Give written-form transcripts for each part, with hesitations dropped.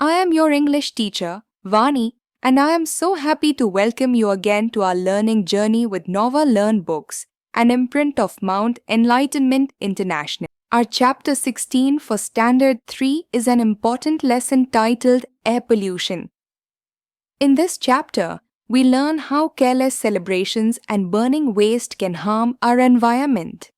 I am your English teacher, Vani, and I am so happy to welcome you again to our learning journey with Nova Learn Books, an imprint of Mount Enlightenment International. Our chapter 16 for Standard 3 is an important lesson titled Air Pollution. In this chapter, we learn how careless celebrations and burning waste can harm our environment.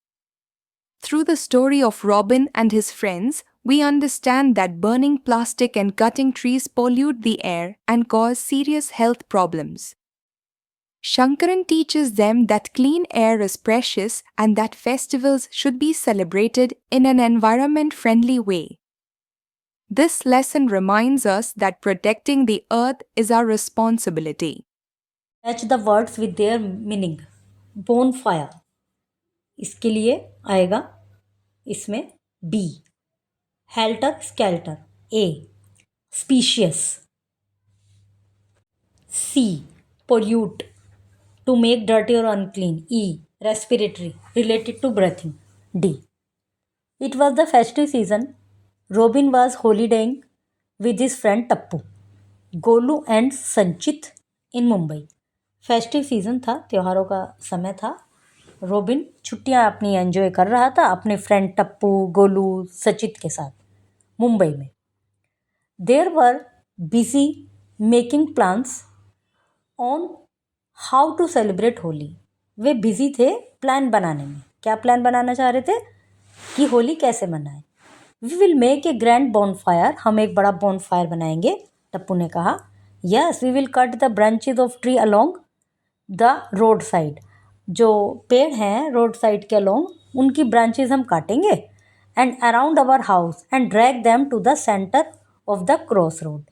Through the story of Robin and his friends, we understand that burning plastic and cutting trees pollute the air and cause serious health problems. Shankaran teaches them that clean air is precious and that festivals should be celebrated in an environment-friendly way. This lesson reminds us that protecting the earth is our responsibility. Match the words with their meaning. Bonfire. इसके लिए आएगा इसमें B. Helter skelter. A. Species. C. Pollute. To make dirty or unclean. E. Respiratory. Related to breathing. D. It was the festive season. Robin was holidaying with his friend Tappu, Golu and Sanchit in Mumbai. Festive season था, त्योहारों का समय था। Robin छुट्टियां अपनी enjoy कर रहा था अपने फ्रेंड टप्पू, गोलू, सचित के साथ मुंबई में। They were busy making plans on how to celebrate Holi. वे बिजी थे प्लान बनाने में। क्या प्लान बनाना चाह रहे थे कि होली कैसे मनाएं। We will make a grand bonfire. हम एक बड़ा बॉनफायर बनाएंगे, टप्पू ने कहा। Yes, we will cut the branches of tree along the road side. जो पेड़ हैं रोड साइड के अलोंग, उनकी ब्रांचेज हम काटेंगे। And around our house and drag them to the centre of the cross road.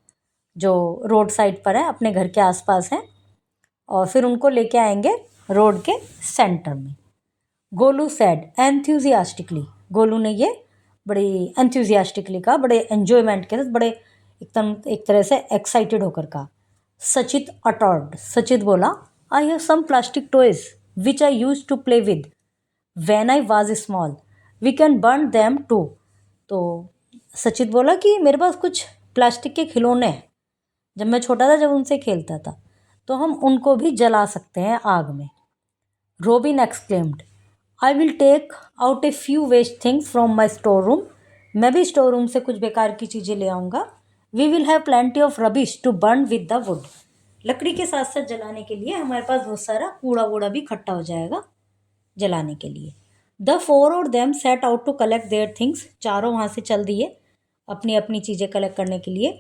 जो रोड साइड पर है, अपने घर के आसपास हैं, और फिर उनको लेके आएंगे रोड के सेंटर में। गोलू सेड एंथ्यूजियास्टिकली। गोलू ने ये बड़ी एंथ्यूजियास्टिकली कहा, बड़े एन्जॉयमेंट के साथ, बड़े एकदम एक तरह से एक्साइटेड होकर कहा। सचित अटॉर्ड। सचित बोला, I have some plastic toys which I use to play with when I was small, we can burn them too. तो सचित बोला कि मेरे पास कुछ प्लास्टिक के खिलौने हैं, जब मैं छोटा था, जब उनसे खेलता था, तो हम उनको भी जला सकते हैं आग में। Robin exclaimed, I will take out a few waste things from my store room. मैं भी स्टोर रूम से कुछ बेकार की चीज़ें ले आऊँगा। We will have plenty of rubbish to burn with the wood. लकड़ी के साथ साथ जलाने के लिए हमारे पास बहुत सारा कूड़ा वूड़ा भी इकट्ठा हो जाएगा जलाने के लिए। The four of them set out to collect their things. चारों वहाँ से चल दिए अपनी अपनी चीज़ें कलेक्ट करने के लिए।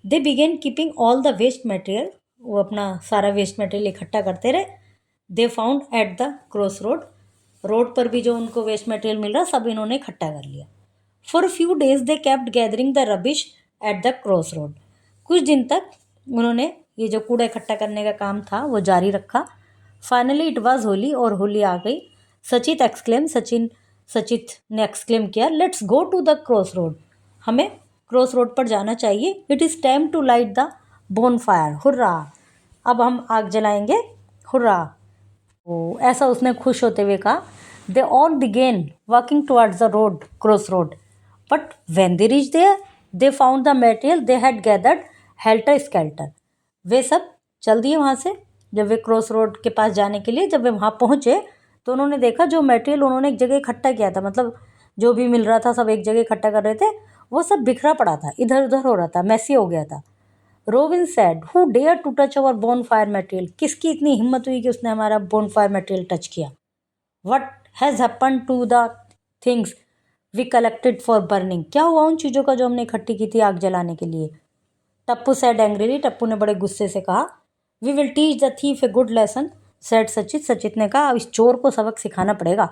They began keeping all the waste material. वो अपना सारा वेस्ट मटेरियल इकट्ठा करते रहे। They found at the cross road. Road पर भी जो उनको वेस्ट मटेरियल मिल रहा, सब इन्होंने इकट्ठा कर लिया। For few days they kept gathering the rubbish eight the cross road. कुछ दिन तक उन्होंने ये जो कूड़ा इकट्ठा करने का काम था वो जारी रखा। फाइनली इट वाज होली, और होली आ गई। सचित ने एक्सक्लेम किया, let's go to the cross road. हमें क्रॉस रोड पर जाना चाहिए। It is time to light the bonfire, hurrah. अब हम आग जलाएंगे, हुर्रा। ओ ऐसा उसने खुश होते हुए कहा। They all began walking towards the road, cross road, but when they reach there they found the material they had gathered helter skelter. वे सब चल दिए वहाँ से। जब वे क्रॉस रोड के पास जाने के लिए, जब वे वहाँ पहुँचे, तो उन्होंने देखा जो मटेरियल उन्होंने एक जगह इकट्ठा किया था, मतलब जो भी मिल रहा था सब एक जगह इकट्ठा कर रहे थे, वो सब बिखरा पड़ा था, इधर उधर हो रहा था, मैसी हो गया था। Robin said, who dare to touch our bonfire material. किसकी इतनी हिम्मत हुई कि उसने हमारा बोनफायर मटेरियल टच किया। What has happen to the things we collected for burning. क्या हुआ उन चीज़ों का जो हमने इकट्ठी की थी आग जलाने के लिए। Tappu said angrily. टप्पू ने बड़े गुस्से से कहा। We will teach the thief a good lesson, said Sachit. Sachit ने कहा, अब इस चोर को सबक सिखाना पड़ेगा।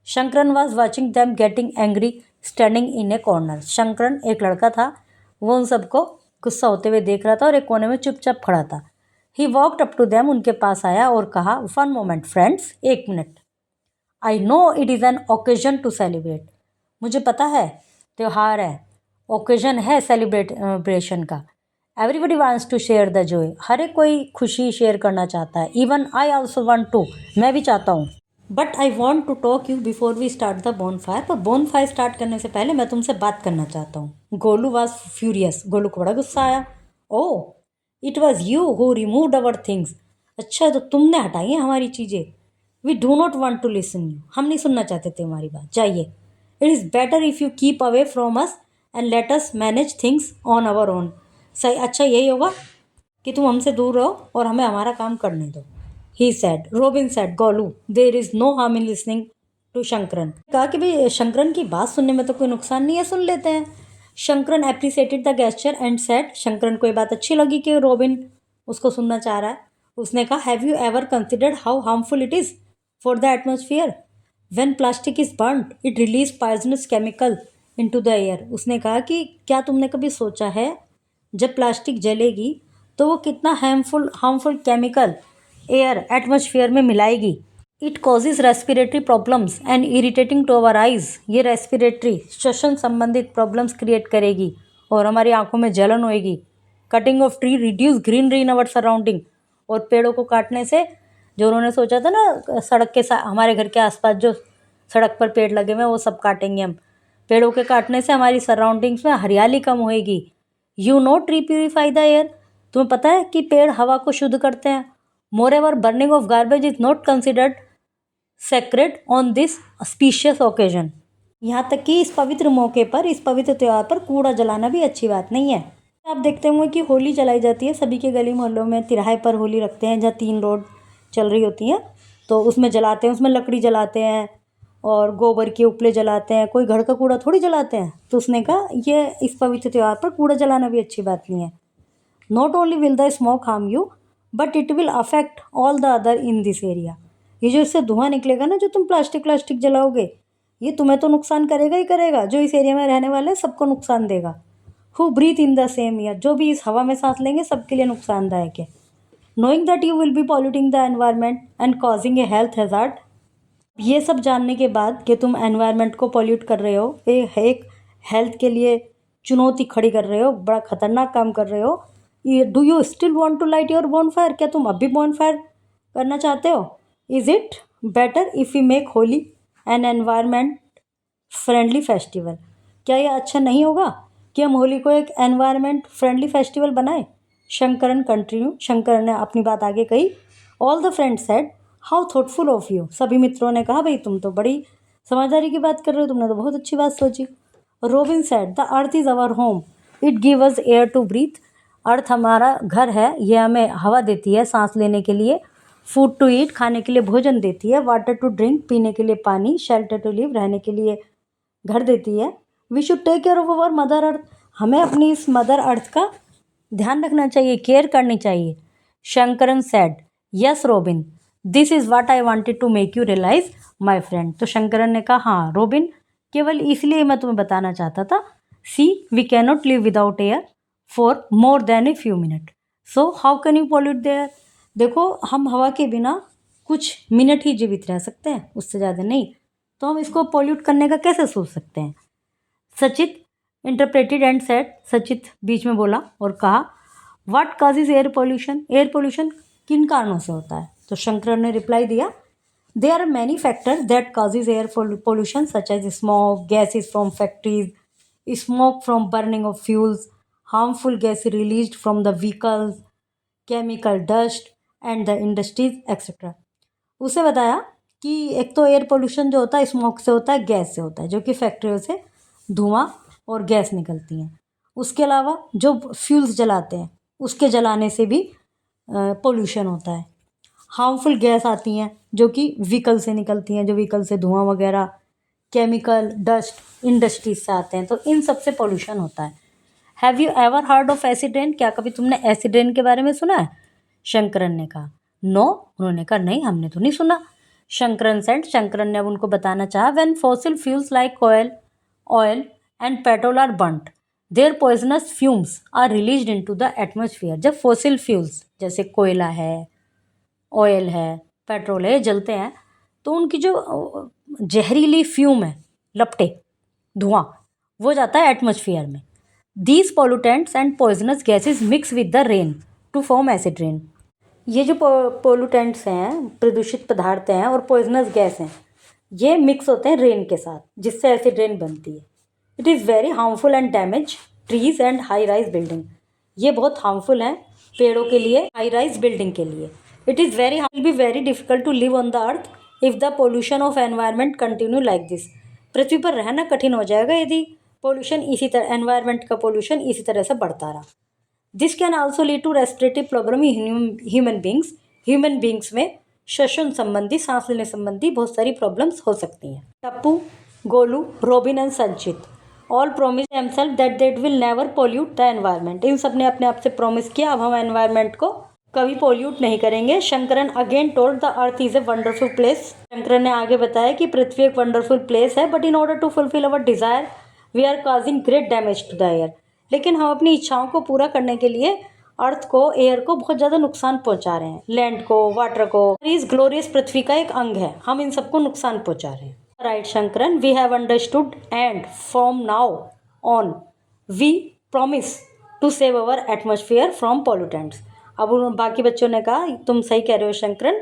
Shankaran was watching them getting angry standing in a corner. Shankaran एक लड़का था, वो उन सबको गुस्सा होते हुए देख रहा था और एक कोने में चुपचाप खड़ा था। He walked up to them, उनके पास आया और कहा, वन मोमेंट फ्रेंड्स, एक मिनट। I know it is an occasion to celebrate. मुझे पता है त्यौहार है, ओकेजन है सेलिब्रेशन का। Everybody wants to share the joy. हर एक कोई खुशी शेयर करना चाहता है। Even I also want to. मैं भी चाहता हूँ। But I want to talk you before we start the bone fire. पर बोन फायर स्टार्ट करने से पहले मैं तुमसे बात करना चाहता हूँ। Golu was furious. गोलू को बड़ा गुस्सा आया। Oh, it was you who removed our things. अच्छा, तो तुमने हटाई हैं हमारी चीज़ें। We do not want to listen you. हम नहीं सुनना चाहते थे हमारी बात, जाइए। It is better if you keep away from us and let us manage things on our own. सही, अच्छा यही होगा कि तुम हमसे दूर रहो और हमें हमारा काम करने दो। He said, Robin said, Golu there is no harm in listening to Shankaran. कहा कि भाई शंकरन की बात सुनने में तो कोई नुकसान नहीं है, सुन लेते हैं। Shankaran appreciated the gesture and said, Shankaran को ये बात अच्छी लगी कि रोबिन उसको सुनना चाह रहा है। उसने कहा, have you ever considered how harmful it is for the atmosphere when plastic is burned it release poisonous chemical into the air. उसने कहा कि क्या तुमने कभी सोचा है जब प्लास्टिक जलेगी तो वो कितना हार्मफुल केमिकल एयर एटमोसफियर में मिलाएगी। It causes respiratory problems and irritating to our eyes. ये रेस्पिरेटरी श्वसन संबंधित प्रॉब्लम्स क्रिएट करेगी और हमारी आंखों में जलन होएगी। Cutting of tree reduce greenery in our surrounding. और पेड़ों को काटने से, जो उन्होंने सोचा था ना सड़क के हमारे घर के आसपास जो सड़क पर पेड़ लगे हुए हैं वो सब काटेंगे हम। पेड़ों के काटने से हमारी सराउंडिंग्स में हरियाली कम होएगी। You know tree purify the air. तुम्हें पता है कि पेड़ हवा को शुद्ध करते हैं। Moreover burning of garbage is not considered sacred on this specious occasion. यहाँ तक कि इस पवित्र मौके पर, इस पवित्र त्यौहार पर कूड़ा जलाना भी अच्छी बात नहीं है। आप देखते होंगे कि होली जलाई जाती है सभी के गली मोहल्लों में। तिराहे पर होली रखते हैं जहाँ 3 रोड चल रही होती हैं, तो उसमें जलाते हैं। उसमें लकड़ी जलाते हैं और गोबर के उपले जलाते हैं। कोई घर का कूड़ा थोड़ी जलाते हैं। तो उसने कहा ये इस पवित्र त्यौहार पर कूड़ा जलाना भी अच्छी बात नहीं है। Not only will the smoke harm you but it will affect all the other in this area. ये जो इससे धुआं निकलेगा ना, जो तुम प्लास्टिक जलाओगे, ये तुम्हें तो नुकसान करेगा ही करेगा। जो इस एरिया में रहने वाले हैं सबको नुकसान देगा। Who breathe in the same air, जो भी इस हवा में सांस लेंगे सबके लिए नुकसानदायक है। Knowing that you will be polluting the environment and causing A health hazard. ये सब जानने के बाद कि तुम एनवायरनमेंट को पॉल्यूट कर रहे हो, एक हेल्थ के लिए चुनौती खड़ी कर रहे हो, बड़ा खतरनाक काम कर रहे हो। ये do you still want to light your bonfire. क्या तुम अब भी बॉनफायर करना चाहते हो। Is it better if we make Holi an environment friendly festival. क्या ये अच्छा नहीं होगा कि हम होली को एक एनवायरनमेंट फ्रेंडली फेस्टिवल बनाएं। शंकरन कंटिन्यू, शंकरन ने अपनी बात आगे कही। All the friends said, how thoughtful of you. सभी मित्रों ने कहा, भाई तुम तो बड़ी समझदारी की बात कर रहे हो, तुमने तो बहुत अच्छी बात सोची। Robin said, the earth is our home, it give us air to breathe. Earth हमारा घर है, ये हमें हवा देती है सांस लेने के लिए। फूड टू ईट, खाने के लिए भोजन देती है। वाटर टू ड्रिंक, पीने के लिए पानी। शेल्टर टू लिव, रहने के लिए घर देती है। We should take care of our mother earth. हमें अपनी इस मदर अर्थ का ध्यान रखना चाहिए, केयर करनी चाहिए। Shankaran said, yes Robin, this is what I wanted to make you realise my friend. तो शंकरन ने कहा, हाँ रोबिन, केवल इसलिए मैं तुम्हें बताना चाहता था। See, we can not live without air for more than a few minute, so how can you pollute the air. देखो, हम हवा के बिना कुछ मिनट ही जीवित रह सकते हैं, उससे ज़्यादा नहीं। तो हम इसको पॉल्यूट करने का कैसे सोच सकते हैं। सचित इंटरप्रेटेड एंड सेड, सचित बीच में बोला और कहा, what causes air pollution. Air pollution किन कारणों से होता है। तो शंकर ने रिप्लाई दिया, there are many factors that causes air pollution such as smoke, gases from factories, smoke from burning of fuels, harmful gas released from the vehicles, chemical dust and the industries etcetera. उसे बताया कि एक तो air pollution जो होता है smoke से होता है, गैस से होता है, जो कि फैक्ट्रियों से धुआं और गैस निकलती हैं। उसके अलावा जो फ्यूल्स जलाते हैं उसके जलाने से भी पोल्यूशन होता है। हार्मफुल गैस आती हैं जो कि व्हीकल से निकलती हैं, जो व्हीकल से धुआं वगैरह, केमिकल डस्ट इंडस्ट्रीज से आते हैं, तो इन सब से पोल्यूशन होता है। Have you ever heard of acid rain. क्या कभी तुमने एसिड रेन के बारे में सुना है। शंकरन ने कहा, नो। उन्होंने कहा, नहीं, हमने तो नहीं सुना। शंकरन सेड, शंकरन ने अब उनको बताना चाहा, when fossil fuels like oil and petrol are burned their poisonous fumes are released into the atmosphere. जब फॉसिल फ्यूल्स जैसे कोयला है, ऑयल है, पेट्रोल है, जलते हैं तो उनकी जो जहरीली फ्यूम है, लपटे, धुआं, वो जाता है एटमॉस्फेयर में। These pollutants and poisonous gases mix with the rain to form acid rain. ये जो पोलूटेंट्स हैं, प्रदूषित पदार्थ हैं और पॉइजनस गैस हैं, ये मिक्स होते हैं रेन के साथ, जिससे एसिड रेन बनती है। It is very harmful and damage trees and high rise building. ये बहुत हार्मफुल हैं पेड़ों के लिए, हाई राइज बिल्डिंग के लिए। It is very will be very difficult to live on the earth if the pollution of environment continue like this. पृथ्वी पर रहना कठिन हो जाएगा यदि पोल्यूशन इसी तरह, एनवायरनमेंट का पोल्यूशन इसी तरह से बढ़ता रहा। This can also lead to respiratory problem in human beings. Human beings में श्वसन संबंधी, सांस लेने संबंधी बहुत सारी प्रॉब्लम्स हो सकती हैं। Tappu, Golu, Robin and Sanchit all promise themselves that they will never pollute the environment. इन सब ने अपने आप से प्रॉमिस किया अब हम एनवायरनमेंट को कभी पोल्यूट नहीं करेंगे। Shankaran again told the earth is a wonderful place. Shankaran ने आगे बताया कि पृथ्वी एक वंडरफुल प्लेस है, but in order to fulfil our desire we are causing great damage to the air. लेकिन हम अपनी इच्छाओं को पूरा करने के लिए अर्थ को, एयर को बहुत ज़्यादा नुकसान पहुंचा रहे हैं, लैंड को, वाटर को। इस ग्लोरियस पृथ्वी का एक अंग है, हम इन सबको नुकसान पहुंचा रहे हैं। Right Shankaran, we have understood and from now on we promise to save our atmosphere from pollutants. अब उन बाकी बच्चों ने कहा तुम सही कह रहे हो शंकरन,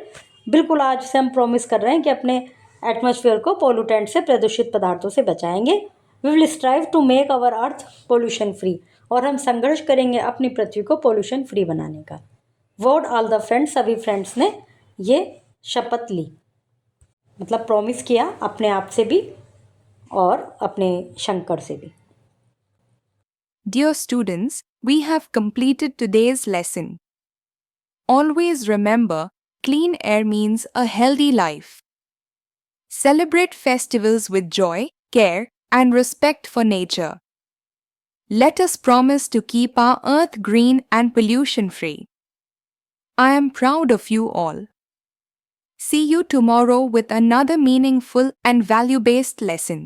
बिल्कुल आज से हम प्रॉमिस कर रहे हैं कि अपने एटमॉस्फेयर को पोल्यूटेंट से, प्रदूषित पदार्थों से बचाएंगे। We will strive to make our earth pollution free. और हम संघर्ष करेंगे अपनी पृथ्वी को पोल्यूशन फ्री बनाने का। वर्ड ऑल द फ्रेंड्स, सभी फ्रेंड्स ने ये शपथ ली, मतलब प्रॉमिस किया अपने आप से भी और अपने शंकर से भी। Dear students, we have completed today's lesson. Always remember, clean air means a healthy life. Celebrate festivals with joy, care, and respect for nature. Let us promise to keep our earth green and pollution-free. I am proud of you all. See you tomorrow with another meaningful and value-based lesson.